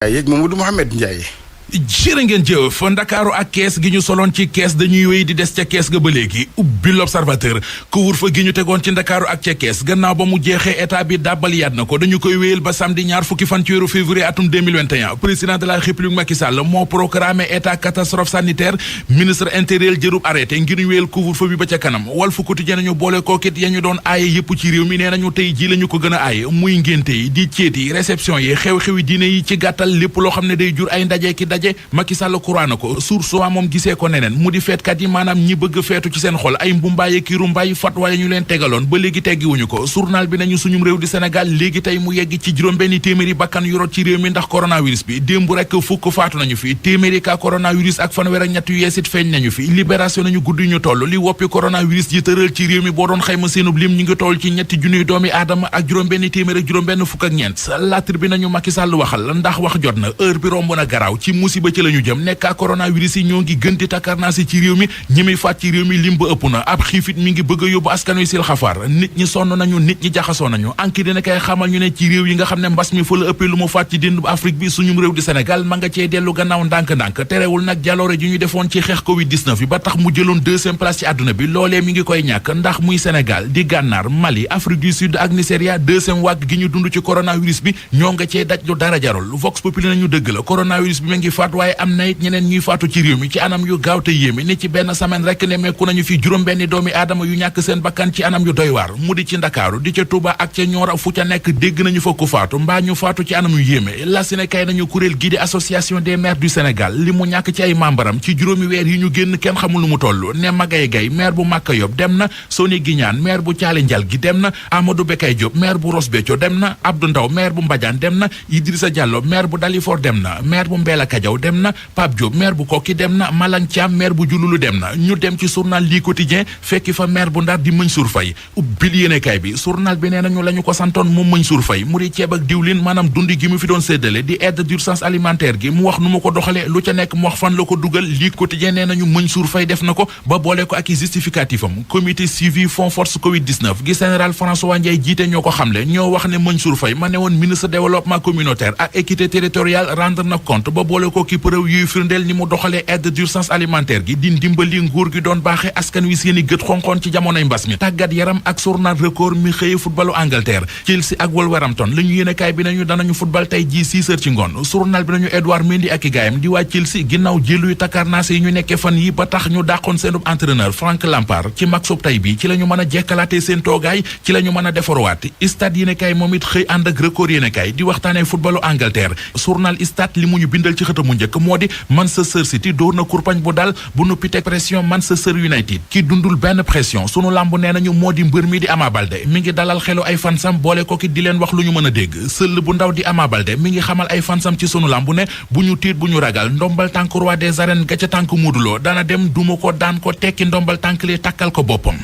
yeeg Mamadou Mouhamed Ndiaye. jërë ngeen jëf ndakaaru ak kees gi ñu soloon ci kees dañuy wéy di des ca kees ga ba léegi ubbi l'observateur couvre-feu gi ñu tegoon ci ndakaaru ak ca kees gannaaw ba mu jeexee état bi dàbbaliyaat na ko dañu koy wéyal ba samedi ñaar fukki fan ci weeru février atum 2021 président de la république Macky Sall moo proclamé état catastrophe sanitaire ministre intérieur jërub arrêté ngir ñu wéyal couvre-feu bi ba ca kanam Walf Quotidien nañu boole kookit ya ñu doon aaye yépp ci réew mi nee nañu tey ji la ñu ko gën a aaye muy ngénte yi di céet yi réception yi xew-xewi diine yi ci gàttal lépp loo xam ne day jur ay ndaje ki daje Macky Sall kuraan na ko source wa moom gisee ko neneen mu di feetkat yi maanaam ñi bëgg feetu ci seen xol ay mbumbaay ki rumbaay fatwa ñu leen tegaloon ba léegi teggiwuñu ko journal bi nañu suñum réew di Sénégal léegi tey mu yegg ci juróom-benn téeméeri bakkan yu rot ci réew mi ndax coronavirus bi démb rek fukk faatu nañu fi téeméeri ka coronavirus ak fanweer ak ñett yu yeesit feeñ nañu fi libération nañu guddi ñu toll li woppi coronavirus ji tëral ci réew mi boo doon xayma seenub lim ñu ngi toll ci ñetti junniy doomi aadama ak juróom-benn téeméer ak juróom-benn fukk ak ñeent La Tribune bi nañu Macky Sall waxal ndax wax jot na heure bi romb na garaaw ci musiba ci lañu jëm nekk coronavirus yi ñoo ngi gën di takkarnaasi ci réew mi ñi muy faat ci réew mi lim ba ëpp na ab xiifit mi ngi bëgg a yóbbu askan wi sil xafaar nit ñi sonn nañu nit ñi jaxasoo nañu anki dina kay xamal ñu ne ci réew yi nga xam ne mbas mi fa la ëppee lu mu faat ci dénd bu Afrique bi suñum réew di Sénégal ma nga cee dellu gannaaw ndànk-ndànk terewul nag jaloore ji ñu defoon ci xeex Covid 19 bi ba tax mu jëloon deuxième place ci àdduna bi loolee mi ngi koy ñàkk ndax muy Sénégal di Gànnaar Mali Afrique du Sud ak Nigeria deuxième wàgg gi ñu dund ci coronavirus bi ñoo nga cee daj lu dara jarul Vox Populi nañu dëgg la coronavirus bi ma ngi faat waaye am na it ñeneen ñuy faatu ci réew mi ci anam yu gaaw te yéeme ni ci benn semaine rek nemmeeku nañu fi juróom-benni doomi aadama yu ñàkk seen bakkan ci anam yu doy waar mu di ci Ndakaaru di ca Touba ak ca Nioro fu ca nekk dégg nañu fa ku faatu mbaa ñu faatu ci anam yu yéeme la si ne kay nañu kuréel gii di association des maires du Sénégal li mu ñàkk ci ay membaram ci juróomi weer yi ñu génn kenn xamul lu mu toll ne Magaye Gaye maire bu Maka Yob dem na Soni Guignane maire bu Thialé Ndial gi dem na Amadou Bekay Diop maire bu Ross Béthio dem na Abdou Ndaw maire bu Mbadiane dem na Idrissa Diallo maire bu Dalifort dem na maire bu Mbella Kadiaw dem na Pape Diop maire bu Koki dem na Malang Thiam maire bu Jululu dem na ñu dem ci journal lii quotidien fekki fa maire bu Ndar di Mansour Faye ubbil yéenekaay bi journal bi nee nañu la ñu ko santoon moom Mansour Faye mu di ceeb ak diwlin maanaam dundi gi mu fi doon séddale di aide d'urgence alimentaire gi mu wax nu mu ko doxalee lu ca nekk mu wax fan la ko dugal lii quotidien nee nañu Mansour Faye def na ko ba boole ko ak i justificatif am comité suivi fond force Covid 19 gi général François Ndiaye jiite ñoo ko xamle ñoo wax ne Mansour Faye ma ne woon ministre développement communautaire ak équité territoriale rendre na compte ba boole ko ki preuve yuy firndeel ni mu doxalee aide d'urgence alimentaire gi di ndimbali nguur gi doon baaxee askan wi seeni gët xonxoon ci jamonoy mbas mi tàggat yaram ak journal record mi xëye footballu Angleterre Chelsea ak Wolverhampton la ñu yéenekaay bi nañu danañu football tey ji 6 heures ci ngoon journal bi nañu Edouard Mendy ak i gaayam di waa Chelsea ginnaaw jëluy takarnaase yi ñu nekkee fan yi ba tax ñu dàqoon seenub entraîneur Frank Lampard ci match-up tey bi ci la ñu mën a jekkalaatee seen toogaay ci la ñu mën a defaruwaat stade yéenekaay moom it xëy ànd ak record yéenekaay di waxtaanee footballu Angleterre journal stade li mu ñu bindal ci xëtamu njëkk moo di Manchester City dóor na kurpañ bu dal bu nuppi teg pression Manchester United ki dundul benn pression sunu lamb nee nañu moo di mbër mi di Ama Baldé mi ngi dalal xelu ay fansam boole ko ki di leen wax lu ñu mën a dégg sëll bu ndaw di Ama Baldé mi ngi xamal ay fansam ci sunu lamb ne bu ñu tiit bu ñu ragal ndombal tànk roi des arènes ga ca tànk Modou Lo dana dem duma ko daan ko tekki ndombal tànk li takkal ko boppam